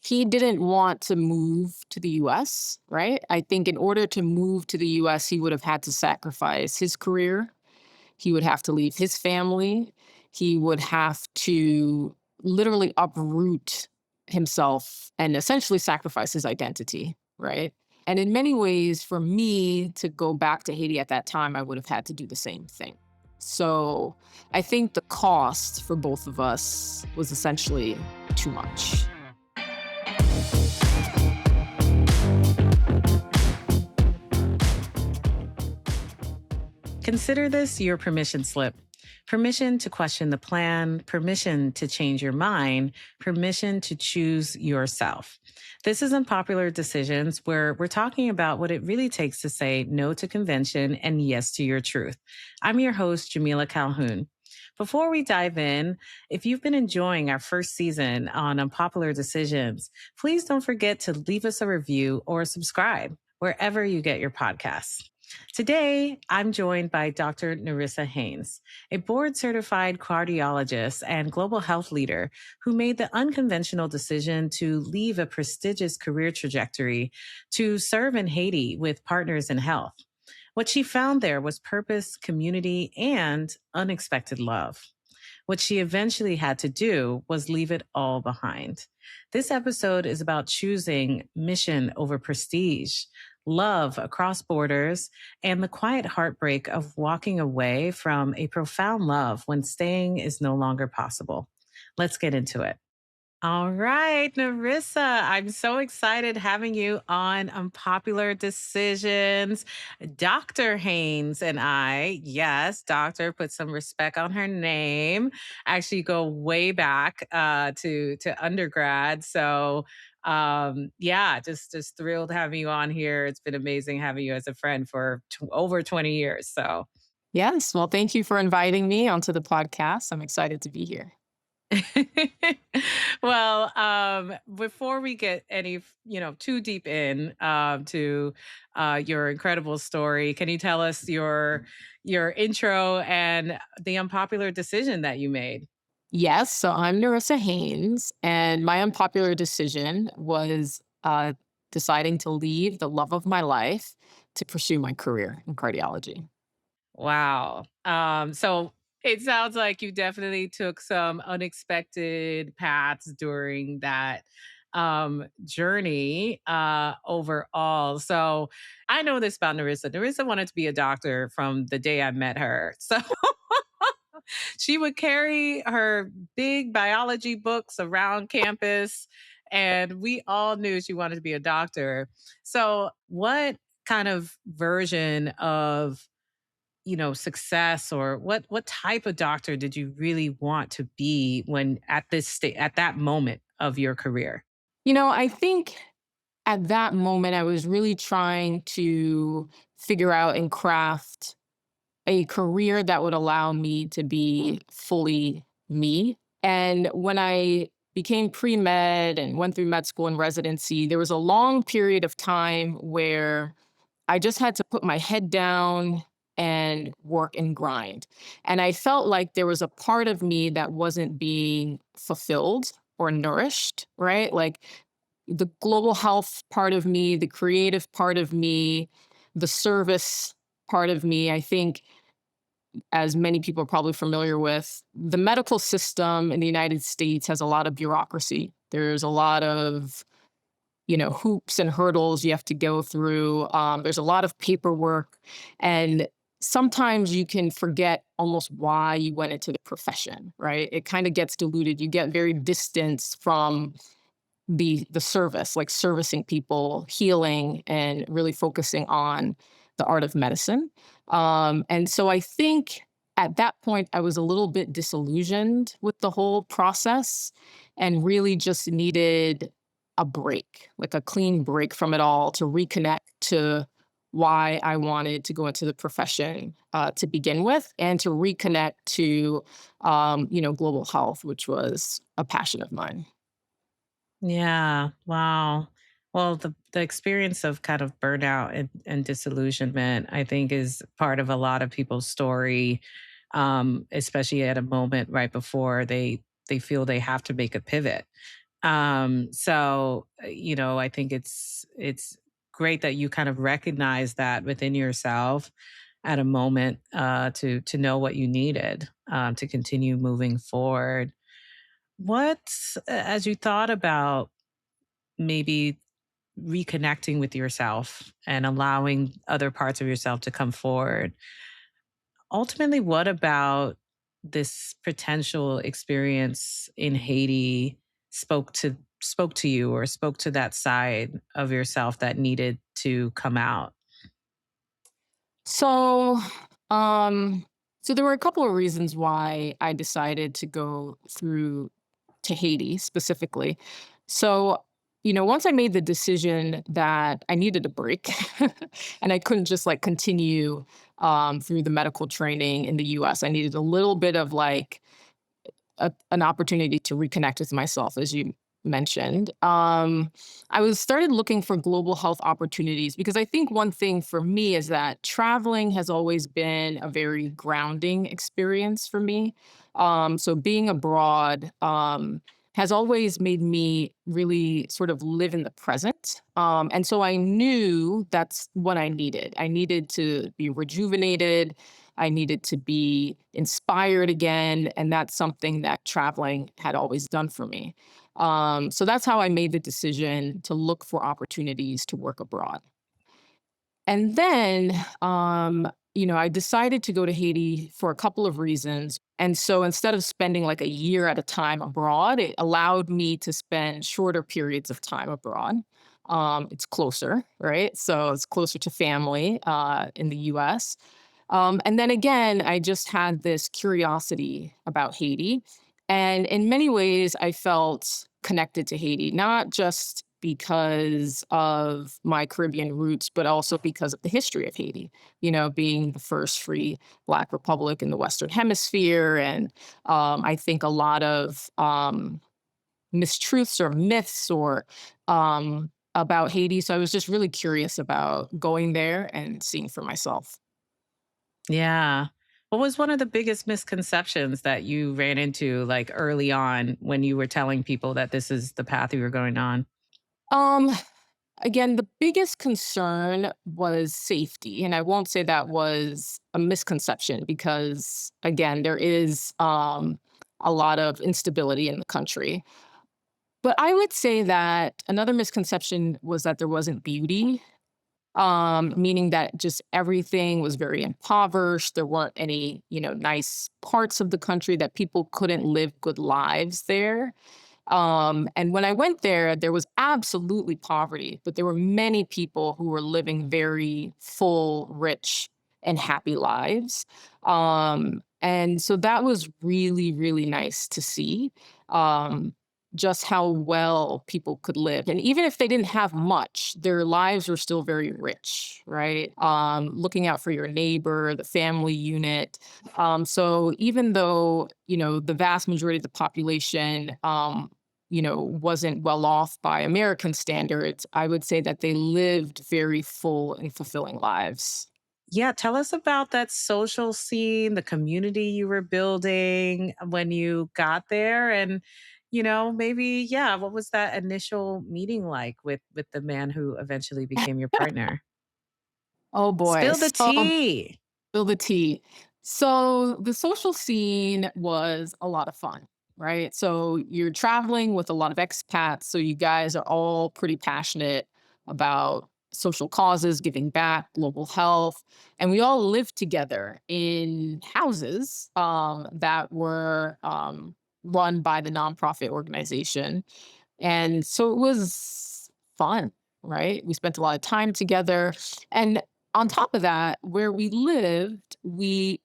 he didn't want to move to the US, right? I think in order to move to the US, he would have had to sacrifice his career. He would have to leave his family. He would have to literally uproot himself and essentially sacrifice his identity, right? And in many ways, for me to go back to Haiti at that time, I would have had to do the same thing. So I think the cost for both of us was essentially too much. Consider this your permission slip. Permission to question the plan, permission to change your mind, permission to choose yourself. This is Unpopular Decisions, where we're talking about what it really takes to say no to convention and yes to your truth. I'm your host, Jamila Calhoun. Before we dive in, if you've been enjoying our first season on Unpopular Decisions, please don't forget to leave us a review or subscribe wherever you get your podcasts. Today, I'm joined by Dr. Nerissa Haynes, a board certified cardiologist and global health leader who made the unconventional decision to leave a prestigious career trajectory to serve in Haiti with Partners in Health. What she found there was purpose, community, and unexpected love. What she eventually had to do was leave it all behind. This episode is about choosing mission over prestige, love across borders, and the quiet heartbreak of walking away from a profound love when staying is no longer possible. Let's get into it. All right, Narissa, I'm so excited having you on Unpopular Decisions. Dr. Haynes and I, yes, doctor, put some respect on her name, actually go way back to undergrad. So yeah, just thrilled having you on here. It's been amazing having you as a friend for over 20 years. So Yes. Well, thank you for inviting me onto the podcast. I'm excited to be here. well, before we get any, too deep in to your incredible story, can you tell us your intro and the unpopular decision that you made? Yes. So I'm Nerissa Haynes, and my unpopular decision was deciding to leave the love of my life to pursue my career in cardiology. Wow. So it sounds like you definitely took some unexpected paths during that journey overall. So I know this about Narissa. Narissa wanted to be a doctor from the day I met her. So she would carry her big biology books around campus, and we all knew she wanted to be a doctor. So, what kind of version of success, or what type of doctor did you really want to be when at that moment of your career? I think at that moment, I was really trying to figure out and craft a career that would allow me to be fully me. And when I became pre med and went through med school and residency, there was a long period of time where I just had to put my head down and work and grind. And I felt like there was a part of me that wasn't being fulfilled or nourished, right? Like the global health part of me, the creative part of me, the service part of me. I think, as many people are probably familiar with, the medical system in the United States has a lot of bureaucracy. There's a lot of hoops and hurdles you have to go through. There's a lot of paperwork. And sometimes you can forget almost why you went into the profession, right? It kind of gets diluted. You get very distanced from the service, like servicing people, healing, and really focusing on the art of medicine. And so I think at that point, I was a little bit disillusioned with the whole process and really just needed a break, like a clean break from it all to reconnect to why I wanted to go into the profession to begin with, and to reconnect to, global health, which was a passion of mine. Yeah. Wow. Well, the experience of kind of burnout and disillusionment, I think, is part of a lot of people's story, especially at a moment right before they feel they have to make a pivot. I think it's great that you kind of recognize that within yourself at a moment to know what you needed to continue moving forward. What, as you thought about maybe reconnecting with yourself and allowing other parts of yourself to come forward, ultimately, what about this potential experience in Haiti spoke to you or spoke to that side of yourself that needed to come out? So, um, so there were a couple of reasons why I decided to go through to Haiti specifically. So, once I made the decision that I needed a break and I couldn't just like continue through the medical training in the US, I needed a little bit of like an opportunity to reconnect with myself, as you mentioned. I was started looking for global health opportunities because I think one thing for me is that traveling has always been a very grounding experience for me. So being abroad has always made me really sort of live in the present. And so I knew that's what I needed. I needed to be rejuvenated. I needed to be inspired again, and that's something that traveling had always done for me. So that's how I made the decision to look for opportunities to work abroad. And then, I decided to go to Haiti for a couple of reasons. And so instead of spending like a year at a time abroad, it allowed me to spend shorter periods of time abroad. It's closer, right? So it's closer to family in the US. And then again, I just had this curiosity about Haiti. And in many ways, I felt connected to Haiti, not just because of my Caribbean roots, but also because of the history of Haiti, being the first free Black republic in the Western Hemisphere. And I think a lot of mistruths or myths or about Haiti. So I was just really curious about going there and seeing for myself. Yeah. What was one of the biggest misconceptions that you ran into like early on when you were telling people that this is the path you were going on? Um, Again, the biggest concern was safety, and I won't say that was a misconception because, again, there is a lot of instability in the country. But I would say that another misconception was that there wasn't beauty, meaning that just everything was very impoverished. There weren't any, nice parts of the country that people couldn't live good lives there. And when I went there, there was absolutely poverty, but there were many people who were living very full, rich, and happy lives. And so that was really, really nice to see. Just how well people could live. And even if they didn't have much, their lives were still very rich, right? Looking out for your neighbor, the family unit. So even though, the vast majority of the population, wasn't well off by American standards, I would say that they lived very full and fulfilling lives. Yeah, tell us about that social scene, the community you were building when you got there and maybe yeah, what was that initial meeting like with the man who eventually became your partner? Oh boy. Spill the tea. Spill the tea. So the social scene was a lot of fun, right? So you're traveling with a lot of expats. So you guys are all pretty passionate about social causes, giving back, global health. And we all lived together in houses that were run by the nonprofit organization. And so it was fun, right? We spent a lot of time together. And on top of that, where we lived with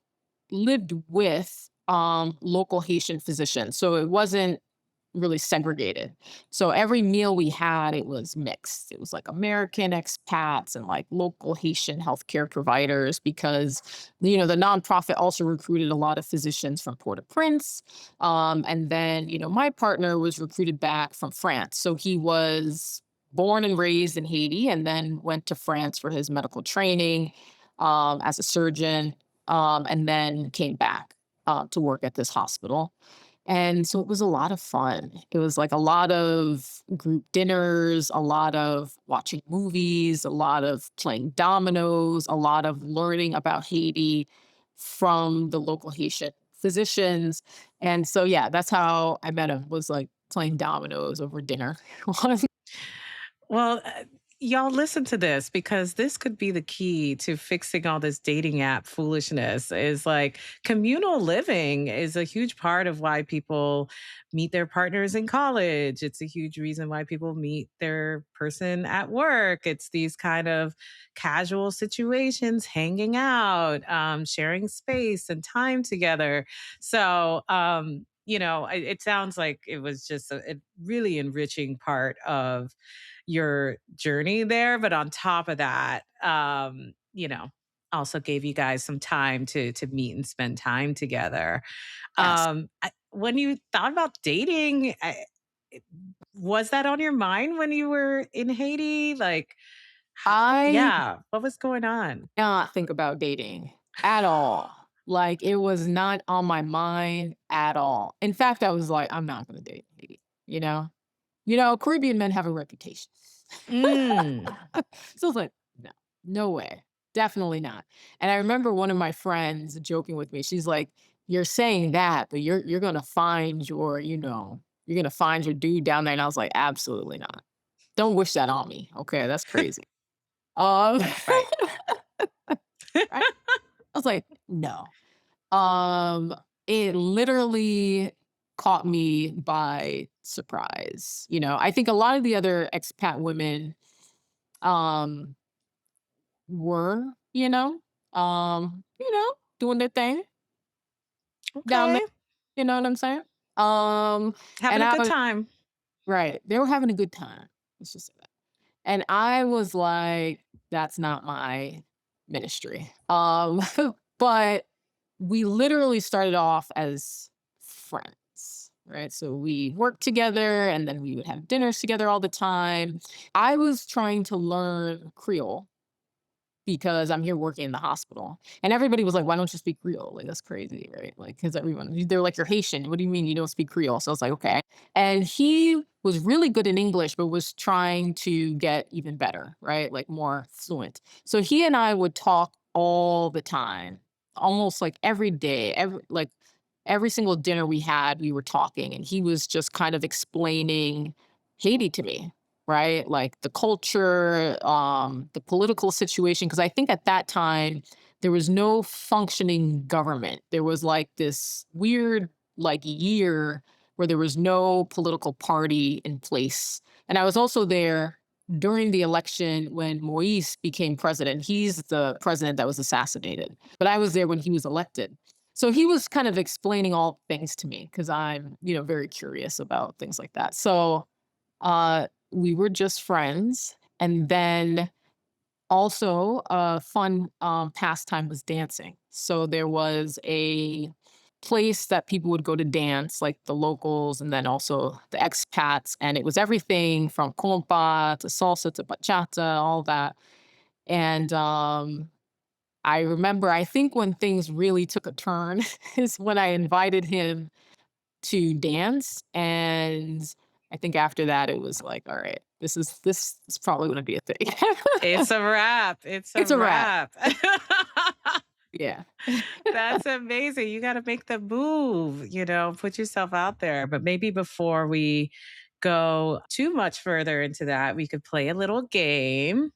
local Haitian physicians. So it wasn't really segregated. So every meal we had, it was mixed. It was like American expats and like local Haitian healthcare providers because, the nonprofit also recruited a lot of physicians from Port-au-Prince. And then, my partner was recruited back from France. So he was born and raised in Haiti and then went to France for his medical training as a surgeon and then came back to work at this hospital. And so it was a lot of fun. It was like a lot of group dinners, a lot of watching movies, a lot of playing dominoes, a lot of learning about Haiti from the local Haitian physicians. And so, yeah, that's how I met him, was like playing dominoes over dinner. Well, y'all listen to this because this could be the key to fixing all this dating app foolishness. Is like communal living is a huge part of why people meet their partners in college. It's a huge reason why people meet their person at work. It's these kind of casual situations, hanging out, sharing space and time together. So, it sounds like it was just a really enriching part of your journey there. But on top of that, also gave you guys some time to meet and spend time together. Yes. When you thought about dating, it- was that on your mind when you were in Haiti? Like, I yeah, what was going on? not think about dating at all. Like, it was not on my mind at all. In fact, I was like, I'm not gonna date, you know? Caribbean men have a reputation. Mm, So I was like, "No, no way. Definitely not." And I remember one of my friends joking with me. She's like, "You're saying that, but you're gonna find you're gonna find your dude down there." And I was like, "Absolutely not. Don't wish that on me. Okay, that's crazy." Um, right. right? I was like, "No." Um, it literally caught me by surprise. I think a lot of the other expat women, um, were, doing their thing down there, Okay. you know what I'm saying? Um, Having and a I good was time. right, they were having a good time. Let's just say that. And I was like, "That's not my ministry." But we literally started off as friends, right? So we worked together and then we would have dinners together all the time. I was trying to learn Creole because I'm here working in the hospital. And everybody was like, "Why don't you speak Creole?" Like, that's crazy, right? Like, because they're like, "You're Haitian. What do you mean you don't speak Creole?" So I was like, "Okay." And he was really good in English, but was trying to get even better, right? Like more fluent. So he and I would talk all the time, almost like every day, every single dinner we had, we were talking. And he was just kind of explaining Haiti to me, right? Like the culture, the political situation. Cause I think at that time, there was no functioning government. There was like this weird, like, year where there was no political party in place. And I was also there during the election when Moise became president. He's the president that was assassinated, but I was there when he was elected. So he was kind of explaining all things to me because I'm, very curious about things like that. So we were just friends, and then also a fun, pastime was dancing. So there was a place that people would go to dance, like the locals and then also the expats, and it was everything from compa to salsa to bachata, all that. And, I remember, I think when things really took a turn is when I invited him to dance, and I think after that, it was like, "All right, this is probably gonna be a thing." It's a wrap. It's a It's a wrap. wrap. Yeah. That's amazing. You gotta make the move, put yourself out there. But maybe before we go too much further into that, we could play a little game.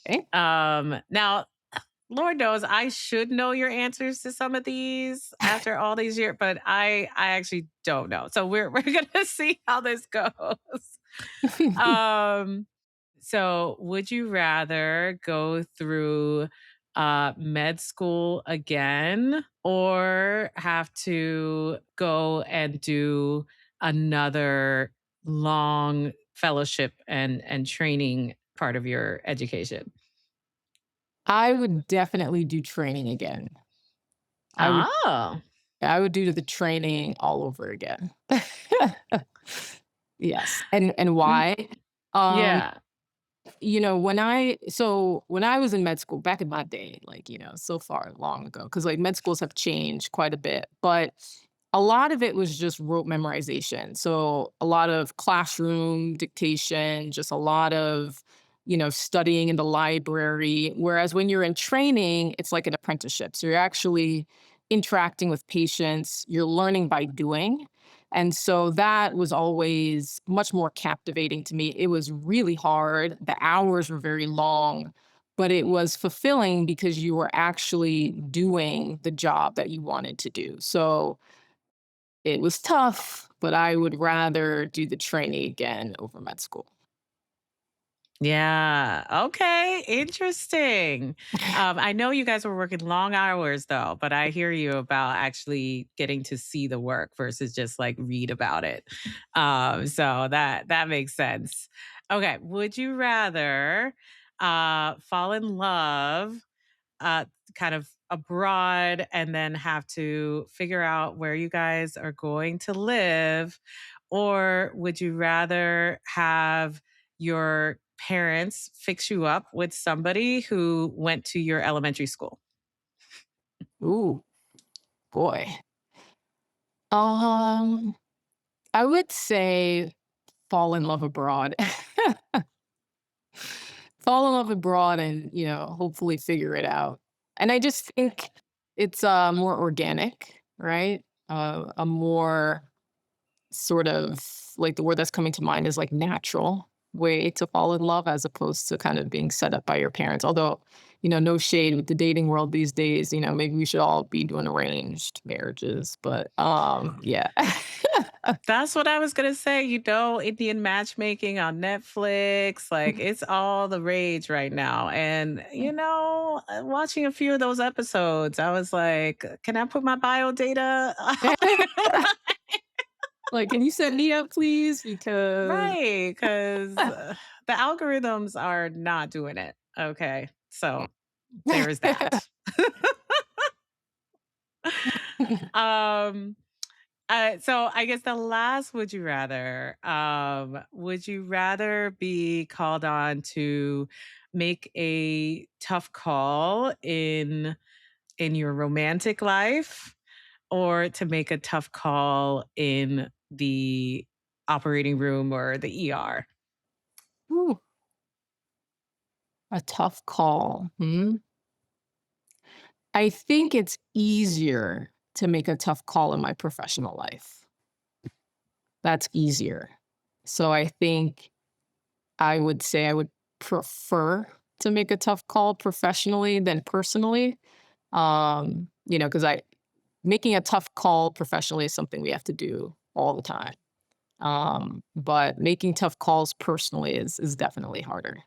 Okay. Now, Lord knows I should know your answers to some of these after all these years, but I actually don't know. So we're gonna see how this goes. Um, so would you rather go through med school again or have to go and do another long fellowship and training part of your education? I would definitely do training again. I would Oh. I would do the training all over again. Yes, and Mm, why? Um, yeah. when I was in med school back in my day, like, so far long ago, because like med schools have changed quite a bit, but a lot of it was just rote memorization. So a lot of classroom dictation, just a lot of, studying in the library. Whereas when you're in training, it's like an apprenticeship. So you're actually interacting with patients, you're learning by doing. And so that was always much more captivating to me. It was really hard. The hours were very long, but it was fulfilling because you were actually doing the job that you wanted to do. So it was tough, but I would rather do the training again over med school. Yeah. Okay. Interesting. I know you guys were working long hours though, but I hear you about actually getting to see the work versus just like read about it. So that makes sense. Okay. Would you rather fall in love uh, kind of abroad and then have to figure out where you guys are going to live? Or would you rather have your parents fix you up with somebody who went to your elementary school? Ooh, boy. Um, I would say fall in love abroad. Fall in love abroad and, hopefully figure it out. And I just think it's more organic, right? A more sort of like the word that's coming to mind is like natural way to fall in love as opposed to kind of being set up by your parents. Although, no shade with the dating world these days, maybe we should all be doing arranged marriages. But yeah. That's what I was gonna say. Indian matchmaking on Netflix, like it's all the rage right now. And watching a few of those episodes, I was like, "Can I put my bio data?" Like, can you set me up, please? Because Right, because the algorithms are not doing it. Okay, so there is that. um, so I guess the last would you rather? Would you rather be called on to make a tough call in your romantic life, or to make a tough call in the operating room or the ER? Ooh, a tough call. I think it's easier to make a tough call in my professional life. That's easier. So I think I would say I would prefer to make a tough call professionally than personally. Because I making a tough call professionally is something we have to do all the time. But making tough calls personally is definitely harder.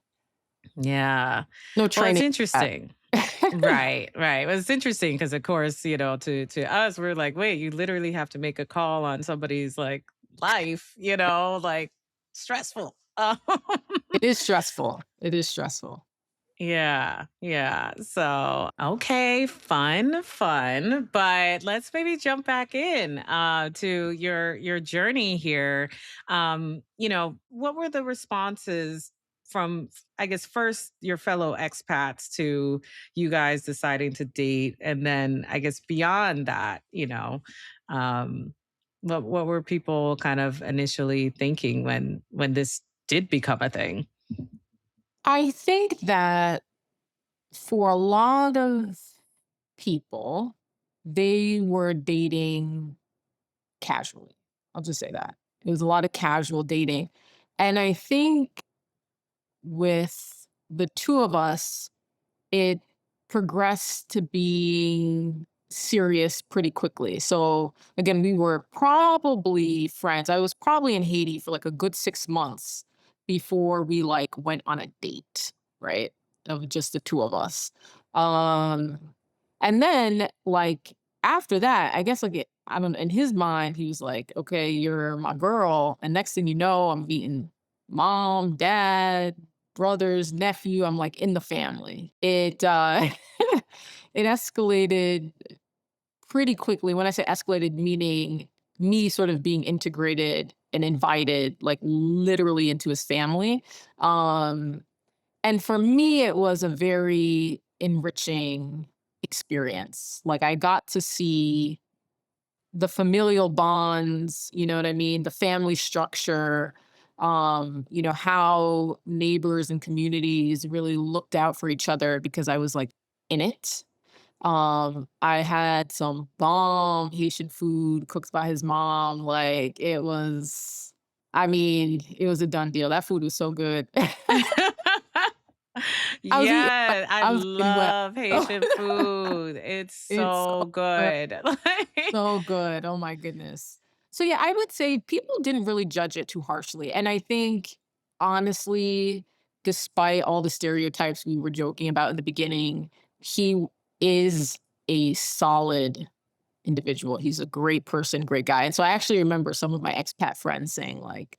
Yeah. No Well, it's training for interesting. that. Right, right. Well, it's interesting because, of course, to us, we're like, wait, you literally have to make a call on somebody's like life, like stressful. It is stressful. It is stressful. Yeah, yeah. So, okay, fun, fun. But let's maybe jump back in to your journey here. What were the responses from, I guess, first your fellow expats to you guys deciding to date, and then I guess beyond that, um, what were people kind of initially thinking when this did become a thing? I think that for a lot of people, they were dating casually. I'll just say that. It was a lot of casual dating. And I think with the two of us, it progressed to being serious pretty quickly. So again, we were probably friends. I was probably in Haiti for like a good 6 months before we like went on a date, right? Of just the two of us. Um, and then like after that, I guess like I don't know, in his mind, he was like, okay, you're my girl. And next thing you know, I'm meeting mom, dad, brothers, nephew, I'm like in the family. It escalated pretty quickly. When I say escalated, meaning me sort of being integrated and invited like literally into his family. Um, and for me, it was a very enriching experience. Like I got to see the familial bonds, you know what I mean? The family structure, how neighbors and communities really looked out for each other because I was like in it. I had some bomb Haitian food cooked by his mom. Like it was a done deal. That food was so good. I was eating like Yeah, I I was eating well. love Haitian food. It's It's so so good. good. Like So good. Oh my goodness. So yeah, I would say people didn't really judge it too harshly. And I think honestly, despite all the stereotypes we were joking about in the beginning, he is a solid individual. He's a great person, great guy. And so I actually remember some of my expat friends saying like,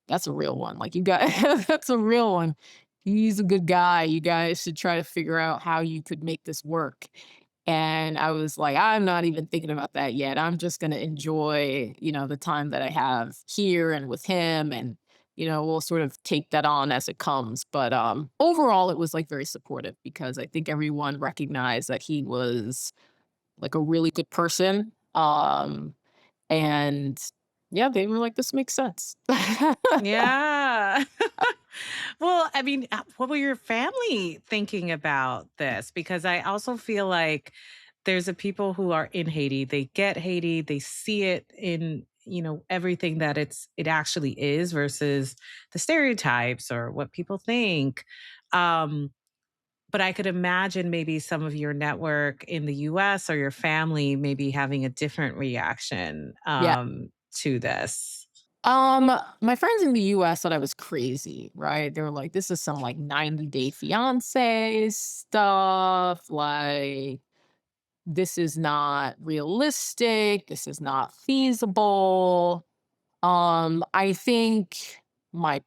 that's a real one. Like you got that's a real one. He's a good guy. You guys should try to figure out how you could make this work. And I was like, I'm not even thinking about that yet. I'm just going to enjoy, the time that I have here and with him. And, we'll sort of take that on as it comes. But overall, it was like very supportive because I think everyone recognized that he was like a really good person. And yeah, they were like, this makes sense. yeah. Well, I mean, what were your family thinking about this? Because I also feel like there's a people who are in Haiti, they get Haiti, they see it in, everything that it actually is versus the stereotypes or what people think. Um, but I could imagine maybe some of your network in the US or your family maybe having a different reaction Yeah. to this. My friends in the US thought I was crazy, right? They were like, this is some like 90-day fiance stuff. Like, this is not realistic. This is not feasible. I think my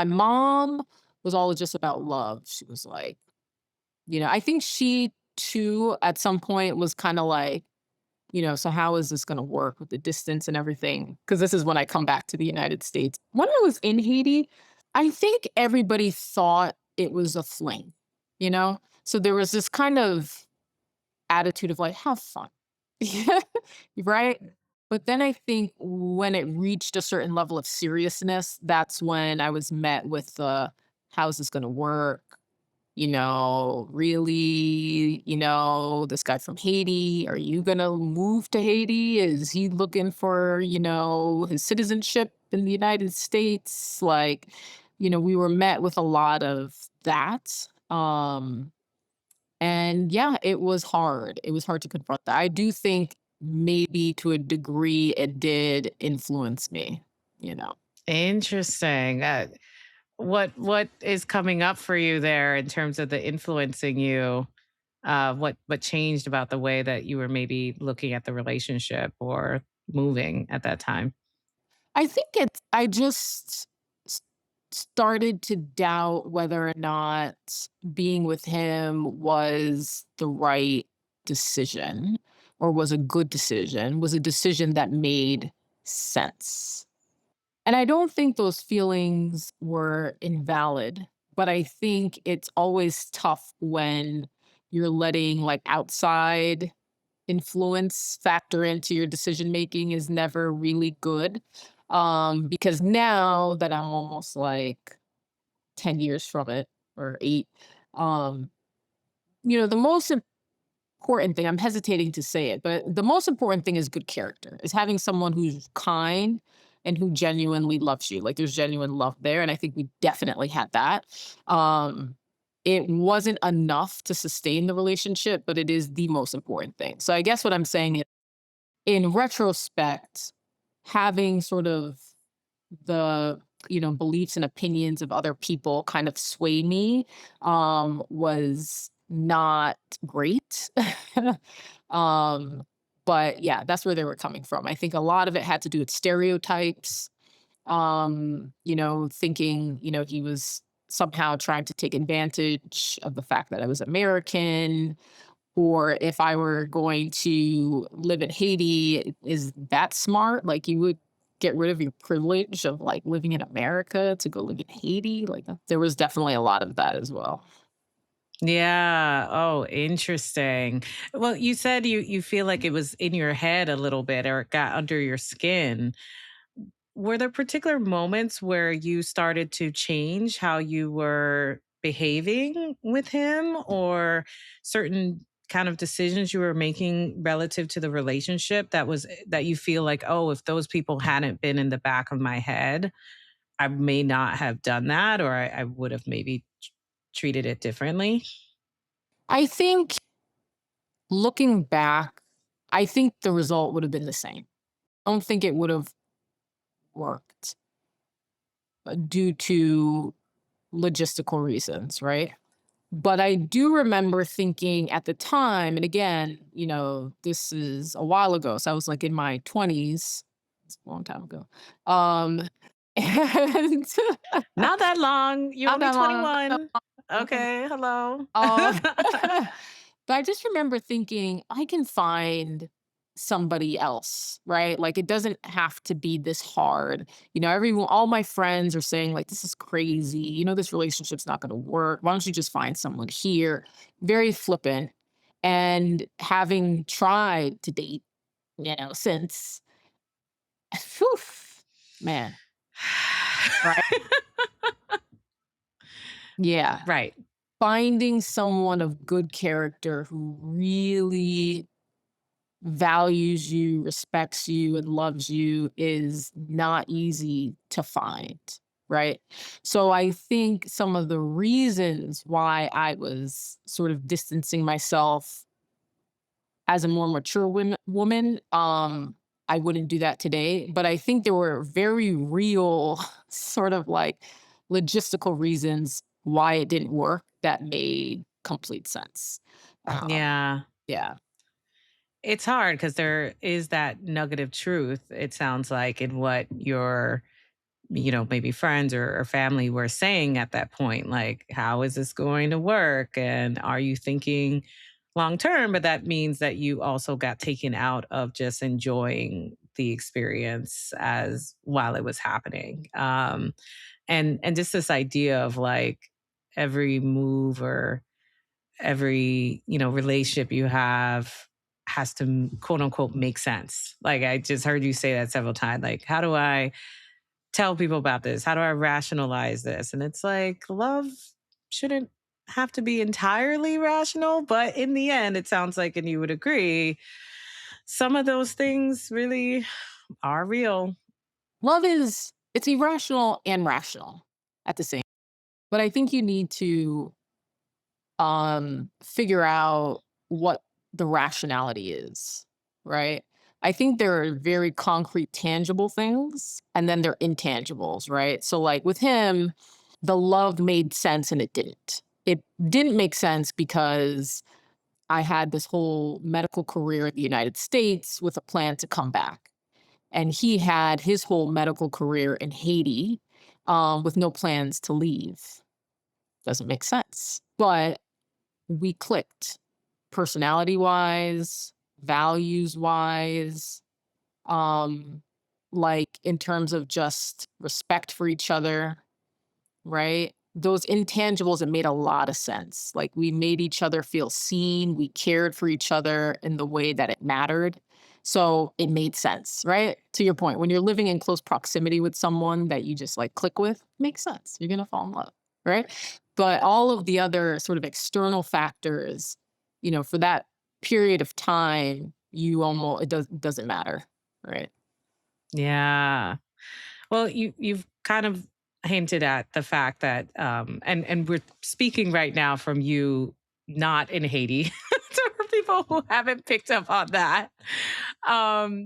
mom was all just about love. She was like, I think she too at some point was kind of like, so how is this going to work with the distance and everything? Because this is when I come back to the United States. When I was in Haiti, I think everybody thought it was a fling, you know? So there was this kind of attitude of like, have fun. Right? But then I think when it reached a certain level of seriousness, that's when I was met with the how's this going to work? Really, this guy from Haiti, are you gonna move to Haiti? Is he looking for, his citizenship in the United States? Like, we were met with a lot of that. And yeah, it was hard. It was hard to confront that. I do think maybe to a degree it did influence me, you know. Interesting. What is coming up for you there in terms of the influencing you? What changed about the way that you were maybe looking at the relationship or moving at that time? I just s started to doubt whether or not being with him was the right decision or was a good decision, was a decision that made sense. And I don't think those feelings were invalid, but I think it's always tough when you're letting, like, outside influence factor into your decision making is never really good. Because now that I'm almost like 10 years from it or 8, um, the most important thing, I'm hesitating to say it, but the most important thing is good character, is having someone who's kind and who genuinely loves you. Like there's genuine love there. And I think we definitely had that. Um, it wasn't enough to sustain the relationship, but it is the most important thing. So I guess what I'm saying is in retrospect, having sort of the beliefs and opinions of other people kind of sway me was not great. um but yeah, that's where they were coming from. I think a lot of it had to do with stereotypes, thinking he was somehow trying to take advantage of the fact that I was American, or if I were going to live in Haiti, is that smart? Like you would get rid of your privilege of like living in America to go live in Haiti? Like there was definitely a lot of that as well. Yeah. Oh, interesting. Well, you said you feel like it was in your head a little bit or it got under your skin. Were there particular moments where you started to change how you were behaving with him or certain kind of decisions you were making relative to the relationship that you feel like, oh, if those people hadn't been in the back of my head, I may not have done that or I would have maybe treated it differently? I think looking back, I think the result would have been the same. I don't think it would have worked due to logistical reasons, right? But I do remember thinking at the time, and again, this is a while ago. So I was like in my 20s. It's a long time ago. And Not that long. You're not only that long. 21. Not that long. Okay, hello. Um, but I just remember thinking, I can find somebody else, right? Like it doesn't have to be this hard. Everyone, all my friends are saying, like, this is crazy. This relationship's not going to work. Why don't you just find someone here? Very flippant. And having tried to date, since, whew, man, right? Yeah. Right. Finding someone of good character who really values you, respects you, and loves you is not easy to find, right? So I think some of the reasons why I was sort of distancing myself as a more mature woman, I wouldn't do that today. But I think there were very real, sort of like logistical reasons why it didn't work that made complete sense. Um, Yeah. yeah. It's hard because there is that nugget of truth, it sounds like, in what your, maybe friends or family were saying at that point. Like, how is this going to work? And are you thinking long term? But that means that you also got taken out of just enjoying the experience as while it was happening. And just this idea of like every move or every relationship you have has to quote unquote make sense. Like I just heard you say that several times. Like, how do I tell people about this? How do I rationalize this? And it's like love shouldn't have to be entirely rational, but in the end it sounds like, and you would agree, some of those things really are real. Love is it's irrational and rational at the same. But I think you need to figure out what the rationality is, right? I think there are very concrete tangible things and then there are intangibles, right? So like with him, the love made sense and it didn't. It didn't make sense because I had this whole medical career in the United States with a plan to come back. And he had his whole medical career in Haiti, with no plans to leave. Doesn't make sense. But we clicked personality wise, values wise, um, like in terms of just respect for each other, right? Those intangibles, it made a lot of sense. Like we made each other feel seen, we cared for each other in the way that it mattered. So it made sense, right? To your point, when you're living in close proximity with someone that you just like click with, makes sense. You're gonna fall in love, right? But all of the other sort of external factors, for that period of time, it doesn't matter, right? Yeah. Well, you've kind of hinted at the fact that, and we're speaking right now from you not in Haiti, so for people who haven't picked up on that.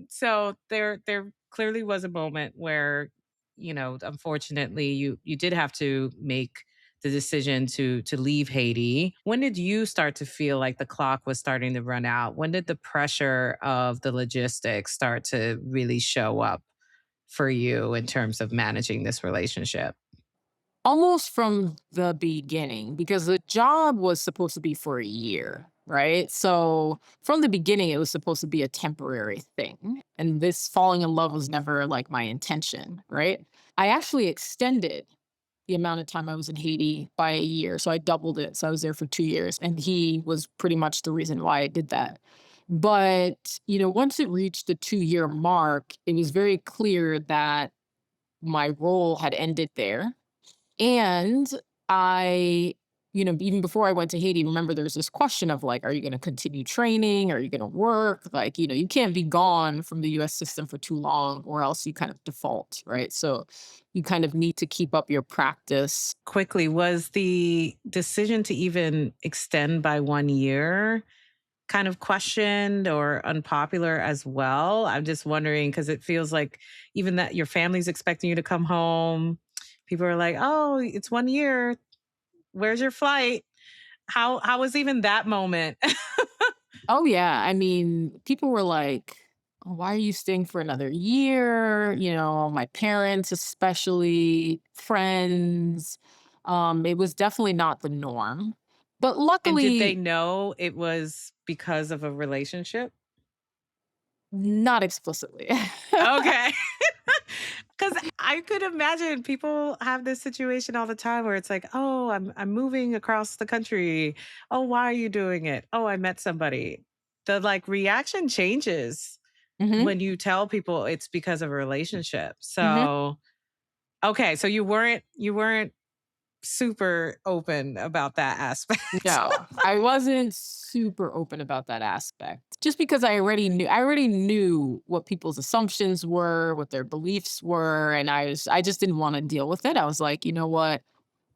So there clearly was a moment where, unfortunately, you did have to make the decision to leave Haiti. When did you start to feel like the clock was starting to run out? When did the pressure of the logistics start to really show up for you in terms of managing this relationship? Almost from the beginning, because the job was supposed to be for a year, right? So from the beginning, it was supposed to be a temporary thing. And this falling in love was never like my intention, right? I actually extended the amount of time I was in Haiti by a year. So I doubled it. So I was there for 2 years. And he was pretty much the reason why I did that. But, once it reached the 2-year mark, it was very clear that my role had ended there. And I, even before I went to Haiti, remember there's this question of like, are you going to continue training? Are you going to work? Like, you can't be gone from the US system for too long or else you kind of default, right? So you kind of need to keep up your practice. Quickly, was the decision to even extend by 1 year kind of questioned or unpopular as well? I'm just wondering because it feels like even that your family's expecting you to come home. People are like, "Oh, it's 1 year. Where's your flight?" How was even that moment? Oh, yeah. I mean, people were like, "Oh, why are you staying for another year?" My parents, especially friends. It was definitely not the norm. But And did they luckily, know it was because of a relationship? not explicitly. Okay. Because I could imagine people have this situation all the time where it's like, "Oh, I'm moving across the country. Oh, why are you doing it? Oh, I met somebody." The, like, reaction changes Mhm, when you tell people it's because of a relationship. mhm. So, okay, so you weren't super open about that aspect. No, I wasn't super open about that aspect. Just because I already knew what people's assumptions were, what their beliefs were, and I just didn't wanna deal with it. I was like, "You know what?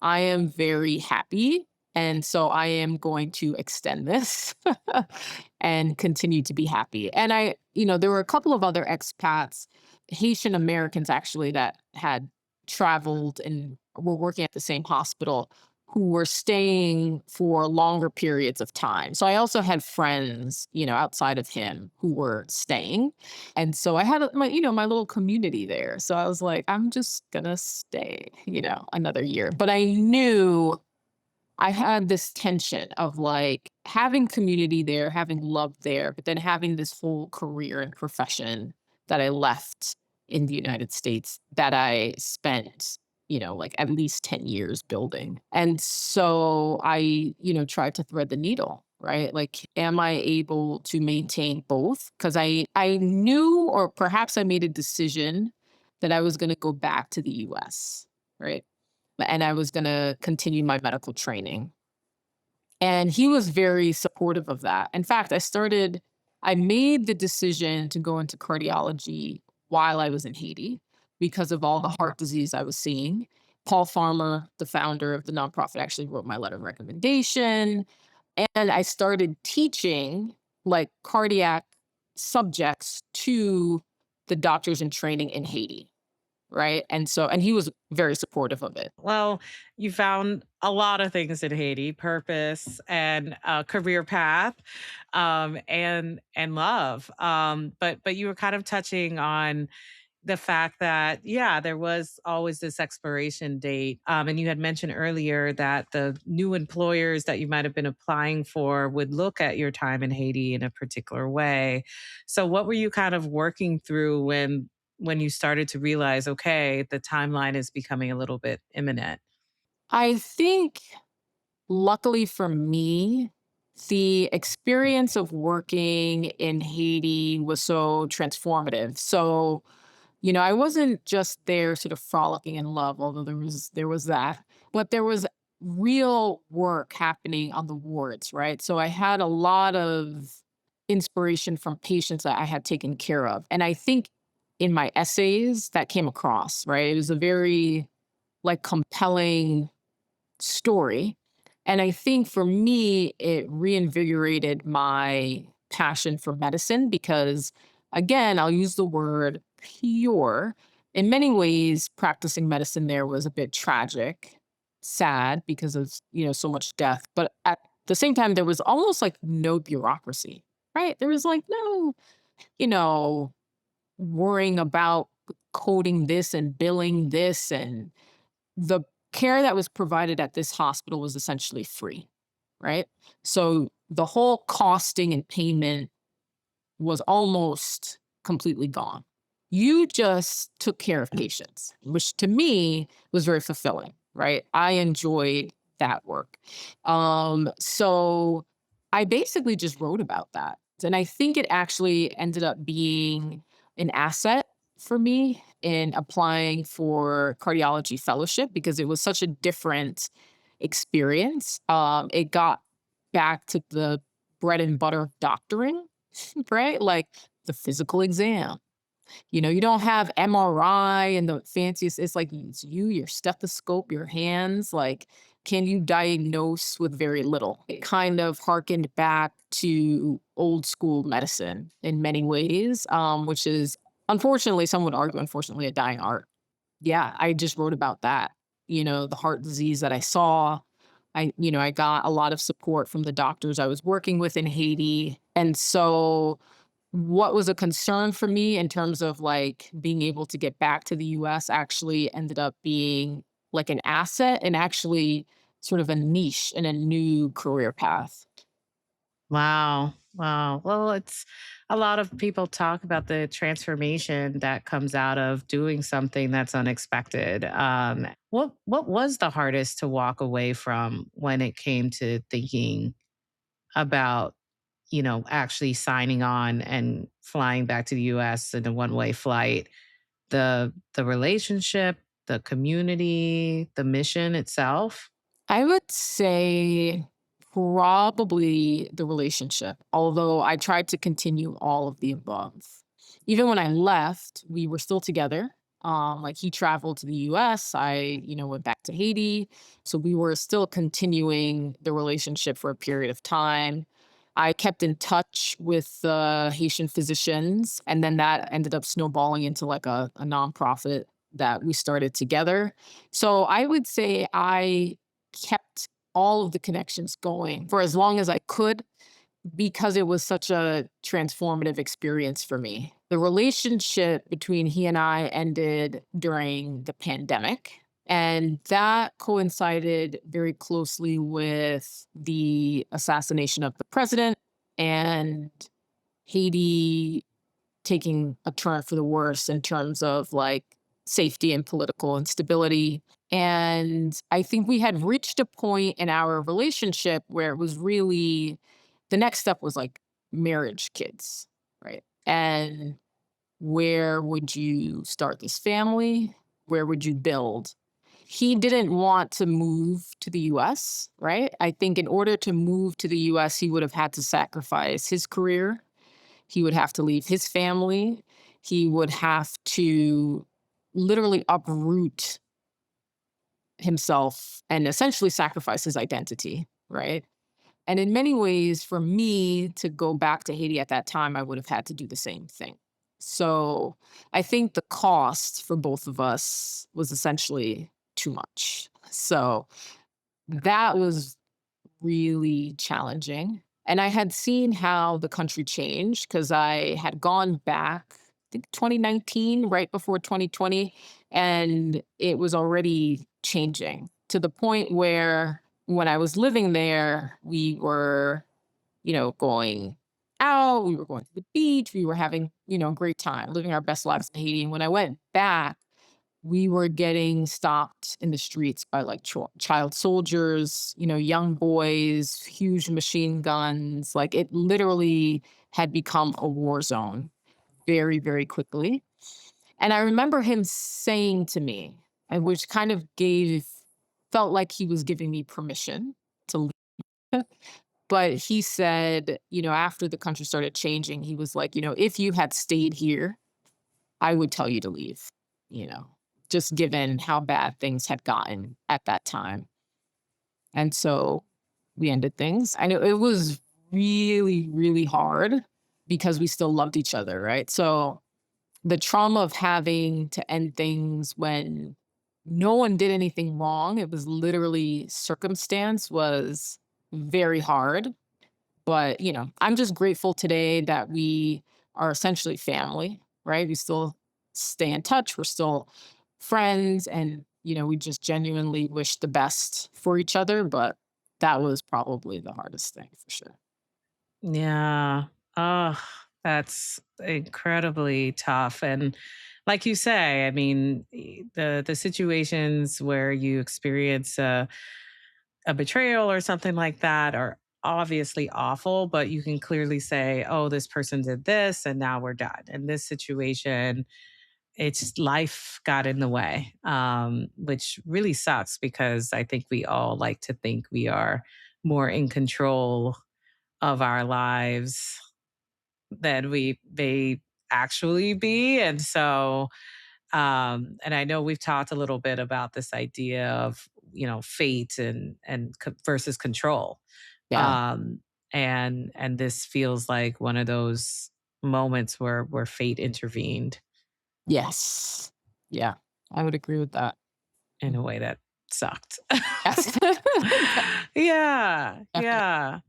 I am very happy, and so I am going to extend this and continue to be happy." And there were a couple of other expats, Haitian Americans actually, that had traveled and were working at the same hospital who were staying for longer periods of time. So I also had friends, outside of him who were staying. And so I had my little community there. So I was like, I'm just gonna stay, another year. But I knew I had this tension of like having community there, having love there, but then having this whole career and profession that I left in the United States that I spent, like at least 10 years building. And so I, tried to thread the needle, right? Like, am I able to maintain both? Because I knew, or perhaps I made a decision that I was going to go back to the US, right? And I was gonna continue my medical training. And he was very supportive of that. In fact, I made the decision to go into cardiology while I was in Haiti because of all the heart disease I was seeing. Paul Farmer, the founder of the nonprofit, actually wrote my letter of recommendation. And I started teaching like cardiac subjects to the doctors in training in Haiti. Right. And he was very supportive of it. Well, you found a lot of things in Haiti, purpose and a career path, and love. But you were kind of touching on the fact that, yeah, there was always this expiration date. And you had mentioned earlier that the new employers that you might have been applying for would look at your time in Haiti in a particular way. So what were you kind of working through when you started to realize, okay, the timeline is becoming a little bit imminent? I think, luckily for me, the experience of working in Haiti was so transformative. So, I wasn't just there sort of frolicking in love, although there was that, but there was real work happening on the wards, right? So I had a lot of inspiration from patients that I had taken care of. And I think in my essays that came across, right? It was a very like compelling story. And I think for me, it reinvigorated my passion for medicine because, again, I'll use the word pure. In many ways, practicing medicine there was a bit tragic, sad because of, so much death. But at the same time, there was almost like no bureaucracy, right? There was like no, you know, worrying about coding this and billing this, and the care that was provided at this hospital was essentially free, right? So the whole costing and payment was almost completely gone. You just took care of patients, which to me was very fulfilling. right? I enjoyed that work. So I basically just wrote about that. And I think it actually ended up being an asset for me in applying for cardiology fellowship because it was such a different experience. It got back to the bread and butter of doctoring, right? Like the physical exam. You don't have MRI and the fanciest, it's like it's you, your stethoscope, your hands, like, can you diagnose with very little? It kind of harkened back to old school medicine in many ways, which is unfortunately, some would argue, unfortunately, a dying art. Yeah, I just wrote about that, the heart disease that I saw. I got a lot of support from the doctors I was working with in Haiti, and so what was a concern for me in terms of, like, being able to get back to the US actually ended up being, like, an asset and actually sort of a niche in a new career path. Wow. Wow. Well, it's a lot of people talk about the transformation that comes out of doing something that's unexpected. What was the hardest to walk away from when it came to thinking about, actually signing on and flying back to the US in a one-way flight? The relationship, the community, the mission itself? I would say probably the relationship, although I tried to continue all of the above. Even when I left, we were still together. Like he traveled to the US, I went back to Haiti. So we were still continuing the relationship for a period of time. I kept in touch with the Haitian physicians, and then that ended up snowballing into like a nonprofit that we started together. So I would say I kept all of the connections going for as long as I could because it was such a transformative experience for me. The relationship between he and I ended during the pandemic, and that coincided very closely with the assassination of the president and Haiti taking a turn for the worse in terms of like safety and political instability. And I think we had reached a point in our relationship where it was really the next step was like marriage, kids, right? And where would you start this family? Where would you build? He didn't want to move to the US, right? I think in order to move to the US, he would have had to sacrifice his career, he would have to leave his family. He would have to literally uproot himself and essentially sacrifice his identity, right? And in many ways, for me to go back to Haiti at that time, I would have had to do the same thing. So I think the cost for both of us was essentially too much. So that was really challenging. And I had seen how the country changed because I had gone back, I think 2019, right before 2020, and it was already changing to the point where when I was living there, we were going out, we were going to the beach, we were having a great time, living our best lives in Haiti. And when I went back, we were getting stopped in the streets by like child soldiers, young boys, huge machine guns. Like it literally had become a war zone very, very quickly. And I remember him saying to me, and which kind of felt like he was giving me permission to leave. But he said, after the country started changing, he was like, if you had stayed here, I would tell you to leave, you know, just given how bad things had gotten at that time. And so we ended things. I know it was really, really hard because we still loved each other, right? So the trauma of having to end things when no one did anything wrong, it was literally circumstance was very hard. But I'm just grateful today that we are essentially family, right? We still stay in touch. We're still friends and we just genuinely wish the best for each other. But that was probably the hardest thing for sure. Yeah. Oh. That's incredibly tough. And like you say, I mean, the situations where you experience a betrayal or something like that are obviously awful, but you can clearly say, oh, this person did this and now we're done. In this situation, it's life got in the way, which really sucks because I think we all like to think we are more in control of our lives than we may actually be. And so, and I know we've talked a little bit about this idea of, fate and versus control. Yeah. Um, and this feels like one of those moments where fate intervened Yes. Yeah. I would agree with that. in a Mhm. way that sucked. Yes. Yeah, Definitely. yeah.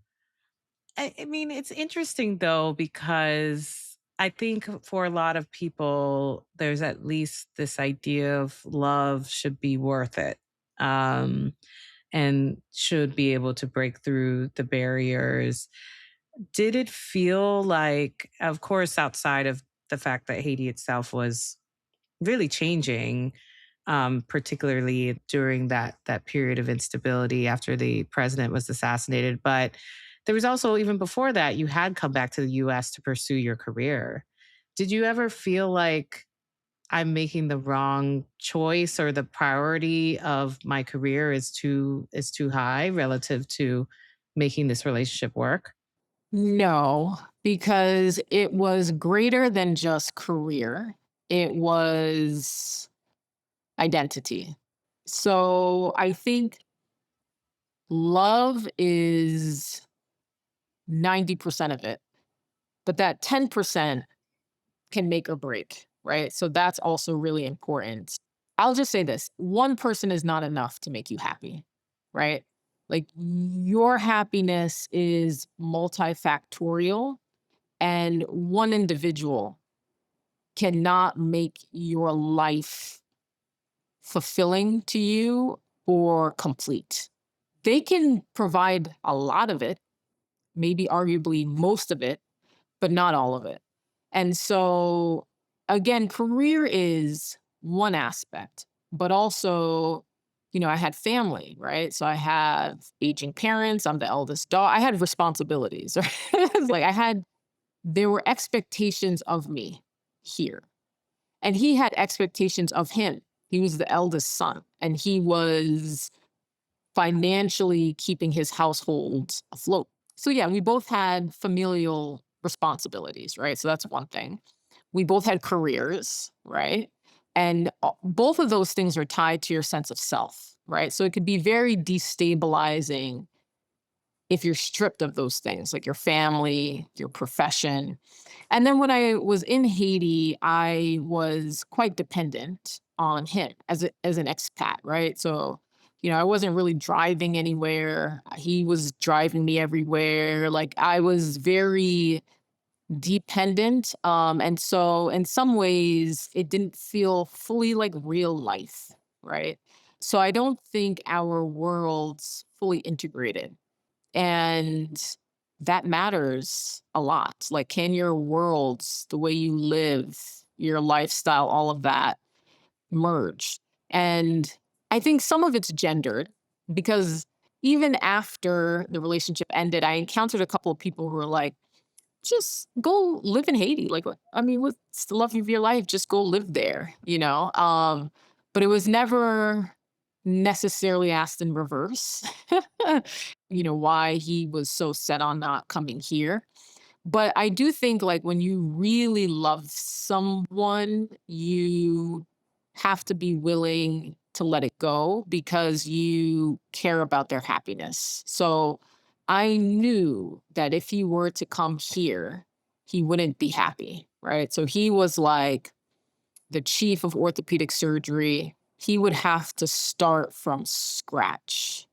I mean, it's interesting though, because I think for a lot of people, there's at least this idea of love should be worth it, um, and should be able to break through the barriers. Did it feel like, of course, outside of the fact that Haiti itself was really changing, particularly during that period of instability after the president was assassinated. But there was also, even before that, you had come back to the U.S. to pursue your career. Did you ever feel like I'm making the wrong choice, or the priority of my career is too high relative to making this relationship work? No, because it was greater than just career. It was identity. So I think love is 90% of it, but that 10% can make or break, right? So that's also really important. I'll just say this, one person is not enough to make you happy, right? Like your happiness is multifactorial, and one individual cannot make your life fulfilling to you or complete. They can provide a lot of it, maybe arguably most of it, but not all of it. And so, again, career is one aspect, but also, I had family, right? So I have aging parents. I'm the eldest daughter. I had responsibilities. Right? It's like there were expectations of me here. And he had expectations of him. He was the eldest son, and he was financially keeping his household afloat. So, yeah, we both had familial responsibilities, right? So that's one thing. We both had careers, right? And both of those things are tied to your sense of self, right? So it could be very destabilizing if you're stripped of those things, like your family, your profession. And then when I was in Haiti, I was quite dependent on him as an expat, right? So, I wasn't really driving anywhere. He was driving me everywhere. Like I was very dependent. And so in some ways it didn't feel fully like real life, right? So I don't think our worlds fully integrated. And that matters a lot. Like, can your worlds, the way you live, your lifestyle, all of that merge? And I think some of it's gendered because even after the relationship ended, I encountered a couple of people who were like, just go live in Haiti. Like, I mean, what's the love of your life? Just go live there, you know? But it was never necessarily asked in reverse, why he was so set on not coming here. But I do think like when you really love someone, you have to be willing to let it go because you care about their happiness. So I knew that if he were to come here, he wouldn't be happy, right? So he was like the chief of orthopedic surgery. He would have to start from scratch.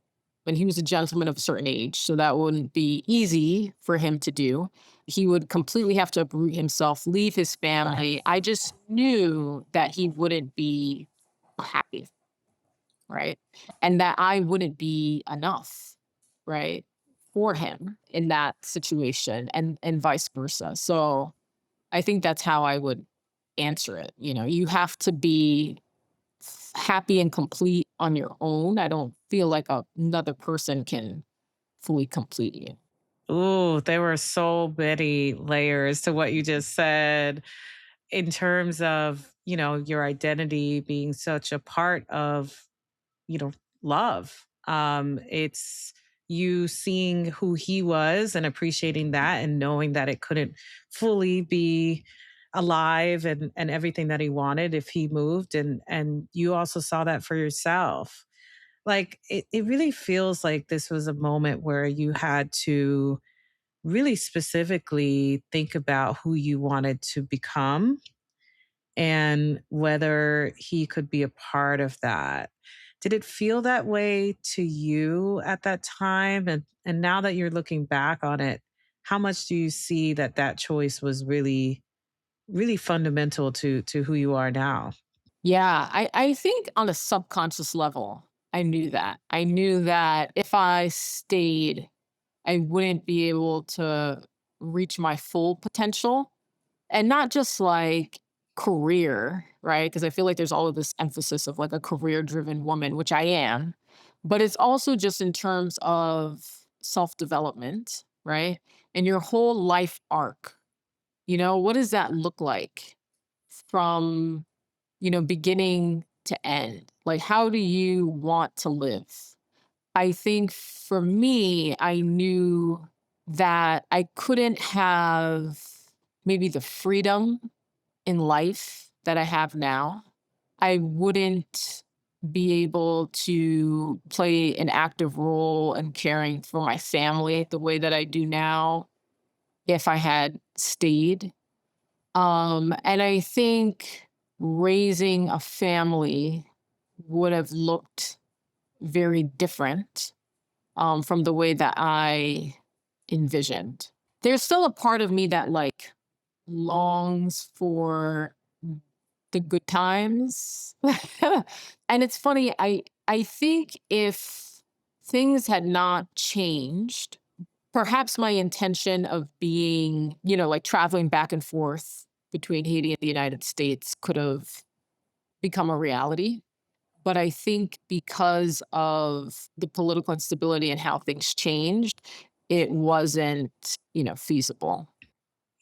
When he was a gentleman of a certain age, so that wouldn't be easy for him to do. He would completely have to uproot himself, leave his family. I just knew that he wouldn't be happy, right? And that I wouldn't be enough, right, for him in that situation and vice versa. So, I think that's how I would answer it. You have to be happy and complete on your own. I don't feel like another person can fully complete you. Ooh, there were so many layers to what you just said in terms of, your identity being such a part of, you know, love. It's you seeing who he was and appreciating that and knowing that it couldn't fully be alive and everything that he wanted if he moved, and you also saw that for yourself. Like it really feels like this was a moment where you had to really specifically think about who you wanted to become and whether he could be a part of that. Did it feel that way to you at that time? And now that you're looking back on it, how much do you see that that choice was really, really fundamental to who you are now? Yeah, I think on a subconscious level, I knew that. I knew that if I stayed, I wouldn't be able to reach my full potential. And not just like career, right? Because I feel like there's all of this emphasis of like a career driven woman, which I am, but it's also just in terms of self development, right? And your whole life arc. What does that look like from, beginning to end? Like, how do you want to live? I think for me, I knew that I couldn't have maybe the freedom in life that I have now. I wouldn't be able to play an active role in caring for my family the way that I do now if I had stayed. And I think raising a family would have looked very different from the way that I envisioned. There's still a part of me that like longs for the good times. And it's funny, I think if things had not changed, perhaps my intention of being, like traveling back and forth between Haiti and the United States could have become a reality. But I think because of the political instability and how things changed, it wasn't, feasible.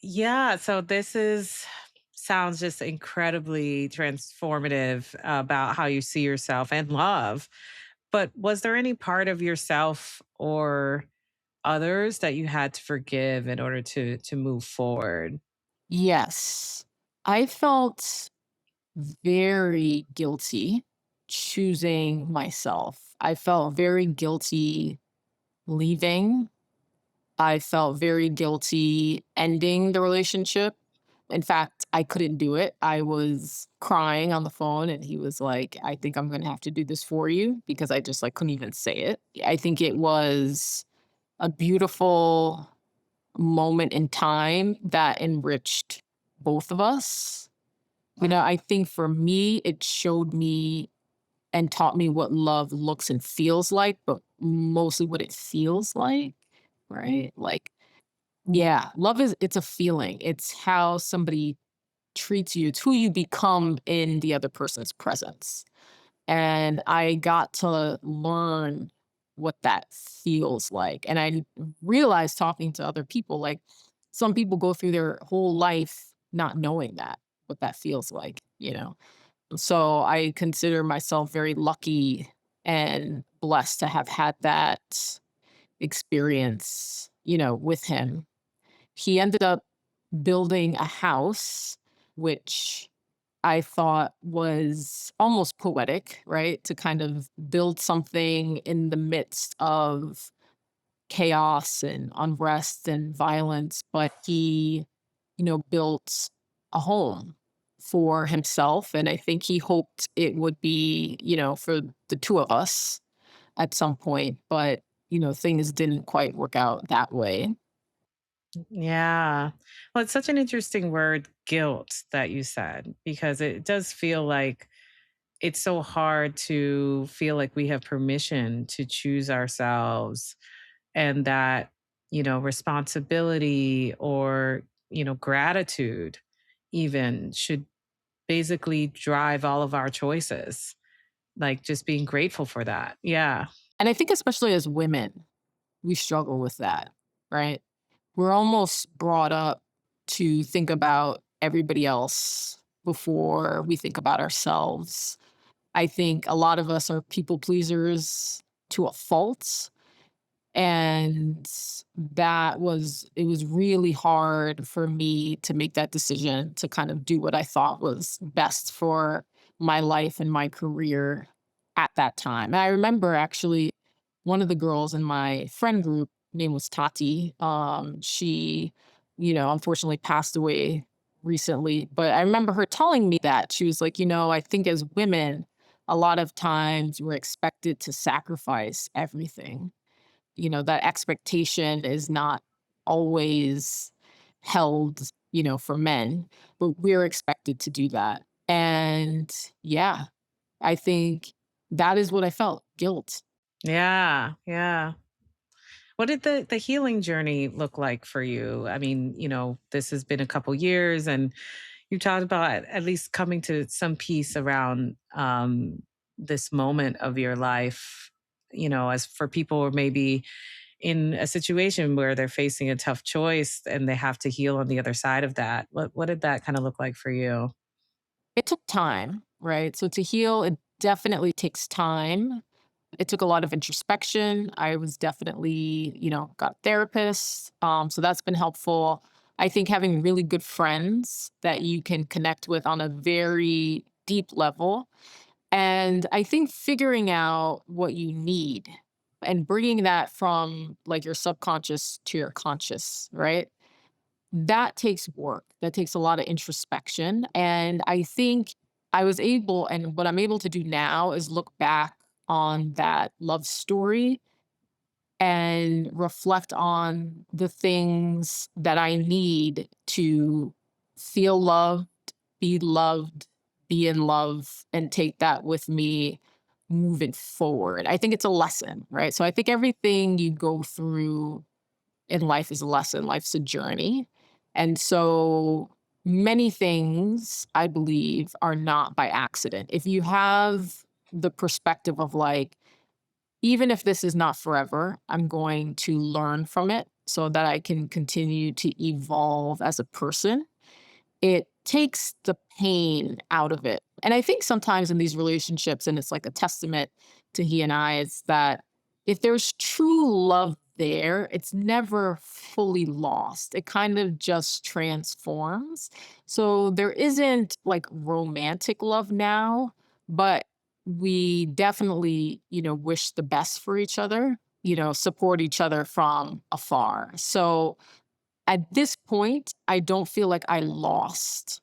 Yeah, so this is sounds just incredibly transformative about how you see yourself and love. But was there any part of yourself or others that you had to forgive in order to move forward? Yes. I felt very guilty choosing myself. I felt very guilty leaving. I felt very guilty ending the relationship. In fact, I couldn't do it. I was crying on the phone and he was like, "I think I'm going to have to do this for you," because I just like couldn't even say it. I think it was a beautiful moment in time that enriched both of us. I think for me, it showed me and taught me what love looks and feels like, but mostly what it feels like, right? Like, yeah, love it's a feeling. It's how somebody treats you. It's who you become in the other person's presence. And I got to learn what that feels like. And I realized talking to other people, like some people go through their whole life not knowing that, what that feels like. So I consider myself very lucky and blessed to have had that experience, with him. He ended up building a house, which I thought was almost poetic, right? To kind of build something in the midst of chaos and unrest and violence. But he, built a home for himself. And I think he hoped it would be, for the two of us at some point. But, things didn't quite work out that way. Yeah. Well, it's such an interesting word, guilt, that you said, because it does feel like it's so hard to feel like we have permission to choose ourselves and that, responsibility or gratitude even should basically drive all of our choices, like just being grateful for that. Yeah. And I think especially as women, we struggle with that, right? We're almost brought up to think about everybody else before we think about ourselves. I think a lot of us are people pleasers to a fault. And it was really hard for me to make that decision to kind of do what I thought was best for my life and my career at that time. And I remember actually one of the girls in my friend group, name was Tati. She, unfortunately passed away recently, but I remember her telling me that she was like, I think as women, a lot of times we're expected to sacrifice everything. That expectation is not always held, for men, but we're expected to do that. And yeah, I think that is what I felt, guilt. Yeah. Yeah. What did the healing journey look like for you? I mean, this has been a couple years, and you talked about at least coming to some peace around this moment of your life, as for people who are maybe in a situation where they're facing a tough choice and they have to heal on the other side of that. What did that kind of look like for you? It took time, right? So to heal, it definitely takes time. It took a lot of introspection. I was definitely, got therapists. So that's been helpful. I think having really good friends that you can connect with on a very deep level. And I think figuring out what you need and bringing that from like your subconscious to your conscious, right? That takes work. That takes a lot of introspection. And I think I was able, and what I'm able to do now is look back on that love story and reflect on the things that I need to feel loved, be in love, and take that with me moving forward. I think it's a lesson, right? So I think everything you go through in life is a lesson, life's a journey. And so many things I believe are not by accident. If you have the perspective of like, even if this is not forever, I'm going to learn from it so that I can continue to evolve as a person. It takes the pain out of it. And I think sometimes in these relationships, and it's like a testament to he and I, is that if there's true love there, it's never fully lost. It kind of just transforms. So there isn't like romantic love now, but we definitely, wish the best for each other, support each other from afar. So at this point, I don't feel like I lost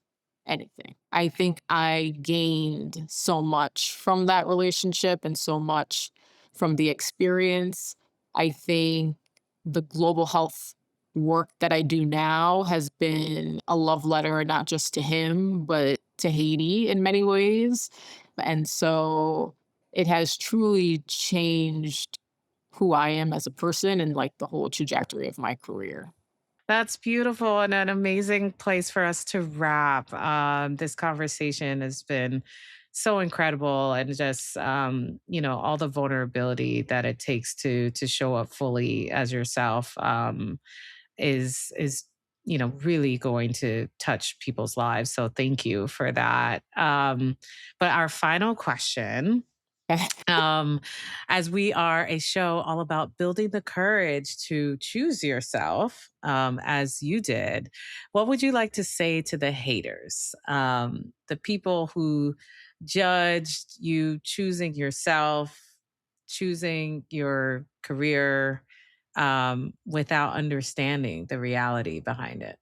anything. I think I gained so much from that relationship and so much from the experience. I think the global health work that I do now has been a love letter, not just to him, but to Haiti in many ways. And so it has truly changed who I am as a person and like the whole trajectory of my career. That's beautiful and an amazing place for us to wrap. This conversation has been so incredible, and just all the vulnerability that it takes to show up fully as yourself is really going to touch people's lives. So thank you for that. But our final question, um, as we are a show all about building the courage to choose yourself, as you did, what would you like to say to the haters, the people who judged you choosing yourself, choosing your career, without understanding the reality behind it?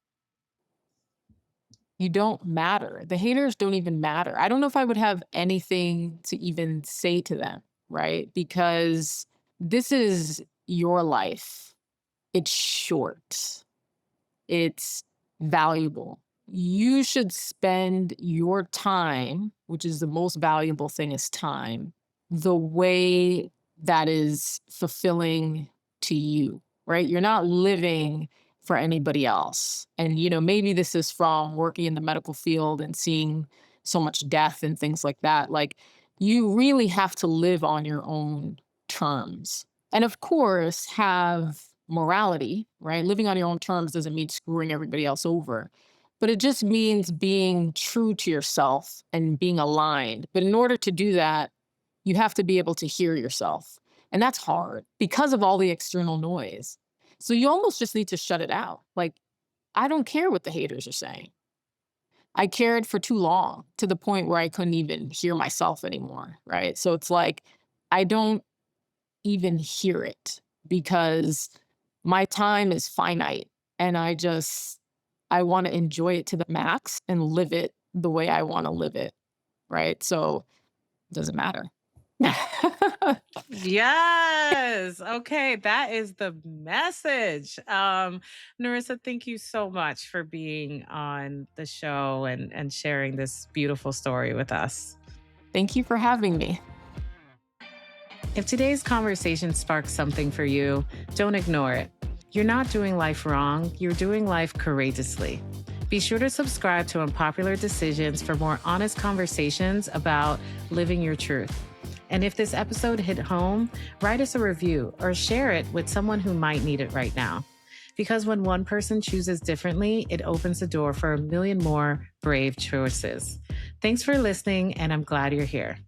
You don't matter. The haters don't even matter. I don't know if I would have anything to even say to them, right? Because this is your life. It's short, it's valuable. You should spend your time, which is the most valuable thing is time, the way that is fulfilling to you, right? You're not living for anybody else. And, maybe this is from working in the medical field and seeing so much death and things like that. Like, you really have to live on your own terms. And of course, have morality, right? Living on your own terms doesn't mean screwing everybody else over, but it just means being true to yourself and being aligned. But in order to do that, you have to be able to hear yourself. And that's hard because of all the external noise. So you almost just need to shut it out. Like, I don't care what the haters are saying. I cared for too long to the point where I couldn't even hear myself anymore. Right. So it's like, I don't even hear it because my time is finite and I want to enjoy it to the max and live it the way I want to live it. Right. So it doesn't matter. Yes. Okay. That is the message. Narissa, thank you so much for being on the show and sharing this beautiful story with us. Thank you for having me. If today's conversation sparks something for you, don't ignore it. You're not doing life wrong, you're doing life courageously. Be sure to subscribe to Unpopular Decisions for more honest conversations about living your truth. And if this episode hit home, write us a review or share it with someone who might need it right now. Because when one person chooses differently, it opens the door for a million more brave choices. Thanks for listening, and I'm glad you're here.